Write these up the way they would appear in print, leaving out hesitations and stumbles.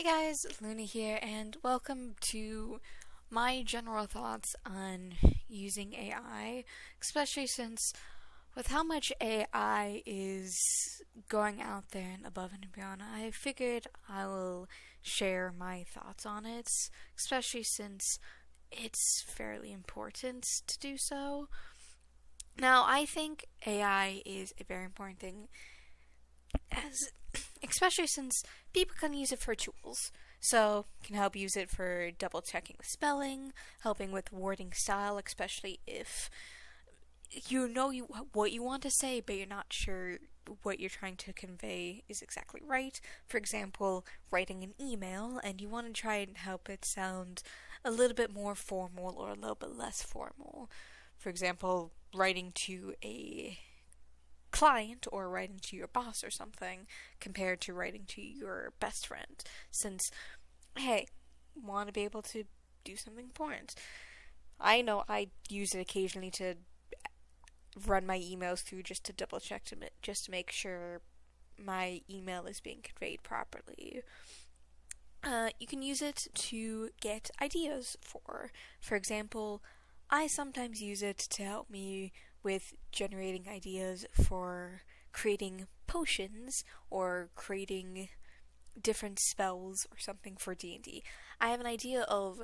Hey guys, Luna here, and welcome to my general thoughts on using AI, especially since with how much AI is going out there and above and beyond, I figured I will share my thoughts on it, especially since it's fairly important to do so. Now, I think AI is a very important thing as especially since people can use it for tools. So, can help use it for double checking the spelling, helping with wording style, especially if you know what you want to say, but you're not sure what you're trying to convey is exactly right. For example, writing an email and you want to try and help it sound a little bit more formal or a little bit less formal. For example, writing to a client or writing to your boss or something compared to writing to your best friend, since hey, want to be able to do something important. I know I use it occasionally to run my emails through just to double check just to make sure my email is being conveyed properly. You can use it to get ideas for example, I sometimes use it to help me with generating ideas for creating potions or creating different spells or something for D&D. I have an idea of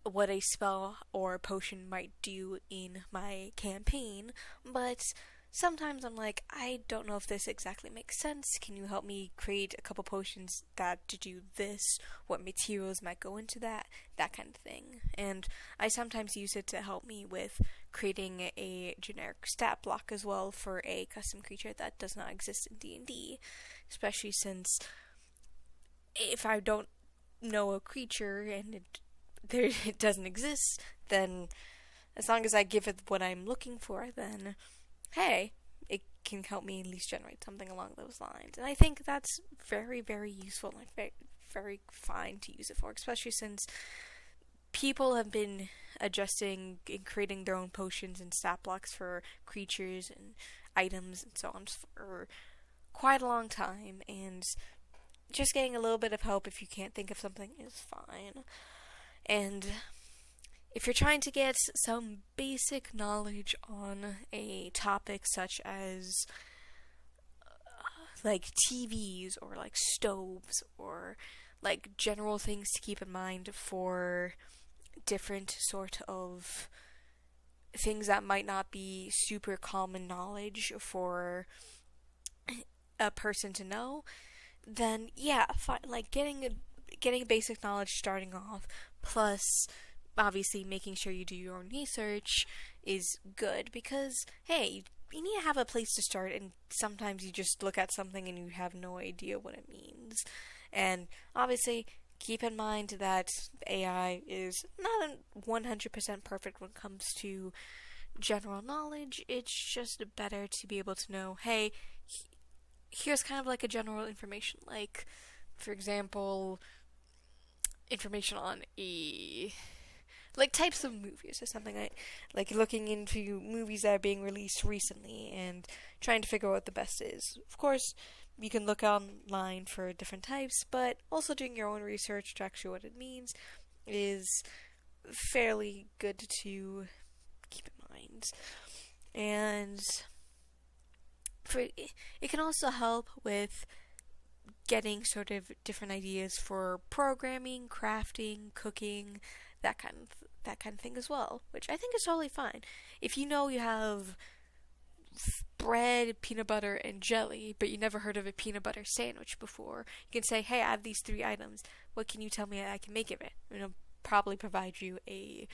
what a spell or potion might do in my campaign, but sometimes I'm like, I don't know if this exactly makes sense. Can you help me create a couple potions that to do this? What materials might go into that? That kind of thing. And I sometimes use it to help me with creating a generic stat block as well for a custom creature that does not exist in D&D, especially since if I don't know a creature and it doesn't exist, then as long as I give it what I'm looking for, then hey, it can help me at least generate something along those lines. And I think that's very, very useful and very, very fine to use it for, especially since people have been adjusting and creating their own potions and stat blocks for creatures and items and so on for quite a long time, and just getting a little bit of help if you can't think of something is fine. And if you're trying to get some basic knowledge on a topic such as like TVs or like stoves or like general things to keep in mind for different sort of things that might not be super common knowledge for a person to know, then yeah, like getting basic knowledge starting off, plus obviously making sure you do your own research is good, because hey, you need to have a place to start, and sometimes you just look at something and you have no idea what it means. And obviously keep in mind that AI is not 100% perfect when it comes to general knowledge. It's just better to be able to know, hey, here's kind of like a general information, like for example, information on a like types of movies or something, like looking into movies that are being released recently and trying to figure out what the best is. Of course, you can look online for different types, but also doing your own research to actually what it means is fairly good to keep in mind. And it can also help with getting sort of different ideas for programming, crafting, cooking, that kind of thing as well, which I think is totally fine. If you know you have bread, peanut butter, and jelly, but you never heard of a peanut butter sandwich before, you can say, "Hey, I have these three items. What can you tell me I can make of it?" And it'll probably provide you a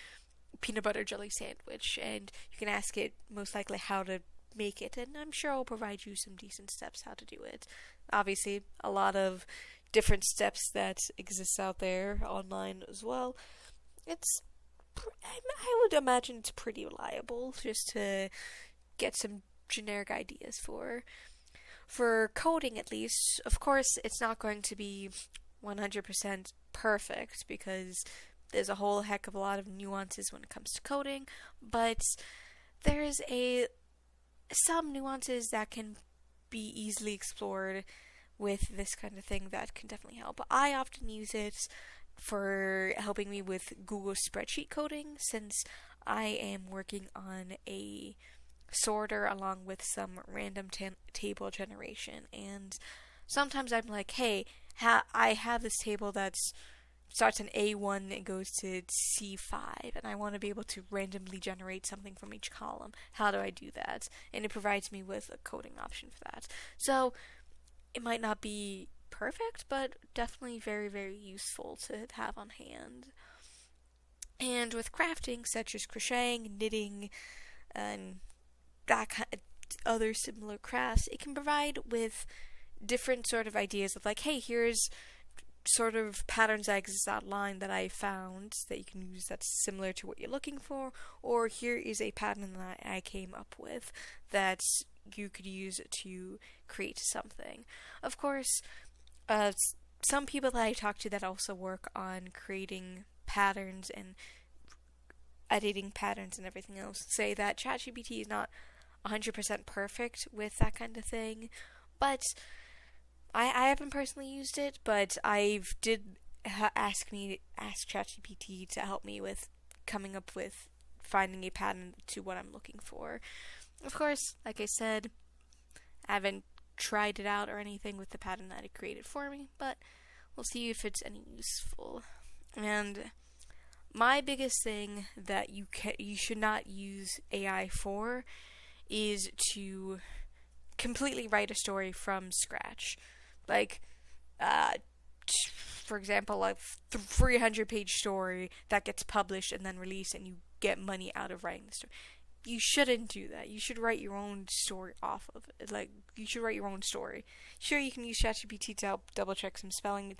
peanut butter jelly sandwich, and you can ask it most likely how to make it, and I'm sure I'll provide you some decent steps how to do it. Obviously, a lot of different steps that exist out there online as well. I would imagine it's pretty reliable just to get some generic ideas for coding at least. Of course, it's not going to be 100% perfect because there's a whole heck of a lot of nuances when it comes to coding, but there's some nuances that can be easily explored with this kind of thing that can definitely help. I often use it for helping me with Google spreadsheet coding, since I am working on a sorter along with some random table generation, and sometimes I'm like, hey, I have this table that's starts in A1 and goes to C5, and I want to be able to randomly generate something from each column. How do I do that? And it provides me with a coding option for that. So it might not be perfect, but definitely very, very useful to have on hand. And with crafting, such as crocheting, knitting, and that kind of other similar crafts, it can provide with different sort of ideas of like, hey, here's sort of patterns that exist online that I found that you can use that's similar to what you're looking for, or here is a pattern that I came up with that you could use to create something. Of course, some people that I talk to that also work on creating patterns and editing patterns and everything else say that ChatGPT is not 100% perfect with that kind of thing, but I haven't personally used it, but I did ask ChatGPT to help me with coming up with finding a pattern to what I'm looking for. Of course, like I said, I haven't tried it out or anything with the pattern that it created for me, but we'll see if it's any useful. And my biggest thing that you should not use AI for is to completely write a story from scratch. Like, for example, a 300-page story that gets published and then released, and you get money out of writing the story. You shouldn't do that. You should write your own story off of it. Like, you should write your own story. Sure, you can use ChatGPT to help double-check some spelling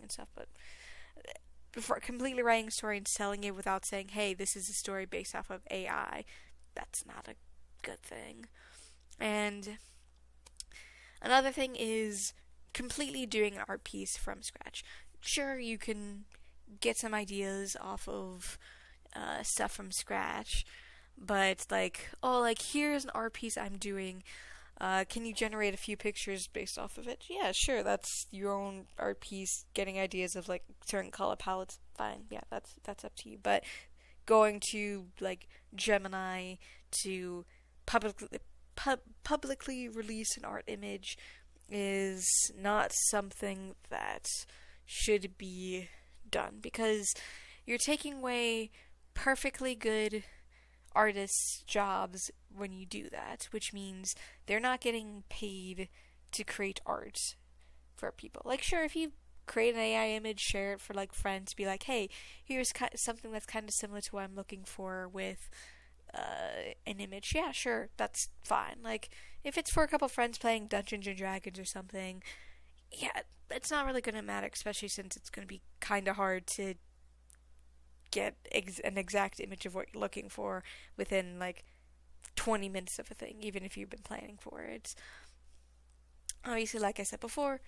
and stuff, but for completely writing a story and selling it without saying, hey, this is a story based off of AI, that's not a good thing. And another thing is completely doing an art piece from scratch. Sure, you can get some ideas off of stuff from scratch, but here's an art piece I'm doing. Can you generate a few pictures based off of it? Yeah, sure, that's your own art piece. Getting ideas of like certain color palettes, fine. Yeah, that's up to you. But going to like Gemini to publicly release an art image is not something that should be done, because you're taking away perfectly good artists' jobs when you do that, which means they're not getting paid to create art for people. Like, sure, if you create an AI image, share it for like friends, be like, hey, here's something that's kind of similar to what I'm looking for with an image. Yeah, sure, that's fine. Like, if it's for a couple friends playing Dungeons and Dragons or something, yeah, it's not really going to matter, especially since it's going to be kind of hard to get an exact image of what you're looking for within like 20 minutes of a thing, even if you've been planning for it. Obviously, like I said before,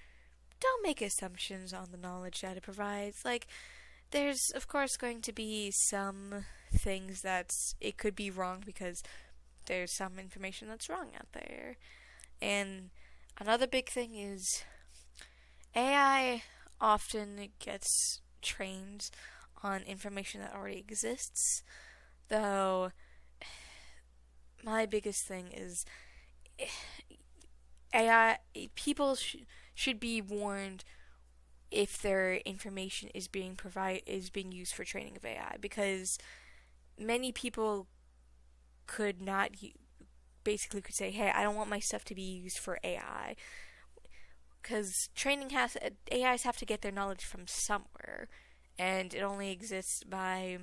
don't make assumptions on the knowledge that it provides. Like, there's of course going to be some things that it could be wrong, because there's some information that's wrong out there. And another big thing is AI often gets trained on information that already exists, though my biggest thing is AI people should be warned if their information is being used for training of AI, because many people could not basically could say, hey, I don't want my stuff to be used for AI, because AIs have to get their knowledge from somewhere, and it only exists by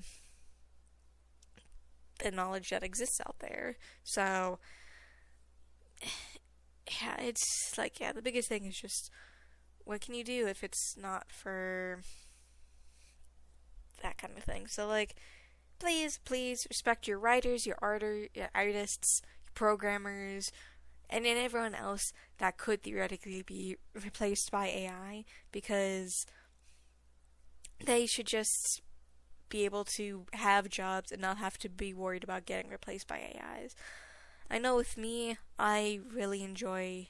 the knowledge that exists out there. So yeah, it's like, yeah, the biggest thing is just, what can you do if it's not for that kind of thing? So like, please respect your writers, your artists, your programmers, and then everyone else that could theoretically be replaced by AI, because they should just be able to have jobs and not have to be worried about getting replaced by AIs. I know with me, I really enjoy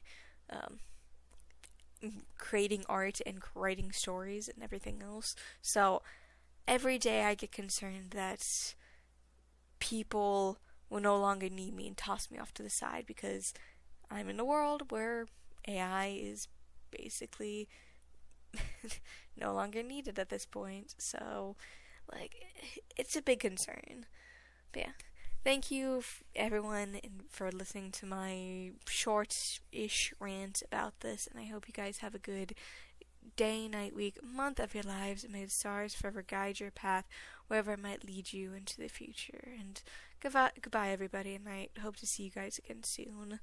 creating art and writing stories and everything else. So every day I get concerned that people will no longer need me and toss me off to the side because I'm in a world where AI is basically no longer needed at this point. So, like, it's a big concern. But yeah, thank you everyone for listening to my short-ish rant about this, and I hope you guys have a good day, night, week, month of your lives, and may the stars forever guide your path wherever it might lead you into the future. And goodbye everybody, and I hope to see you guys again soon.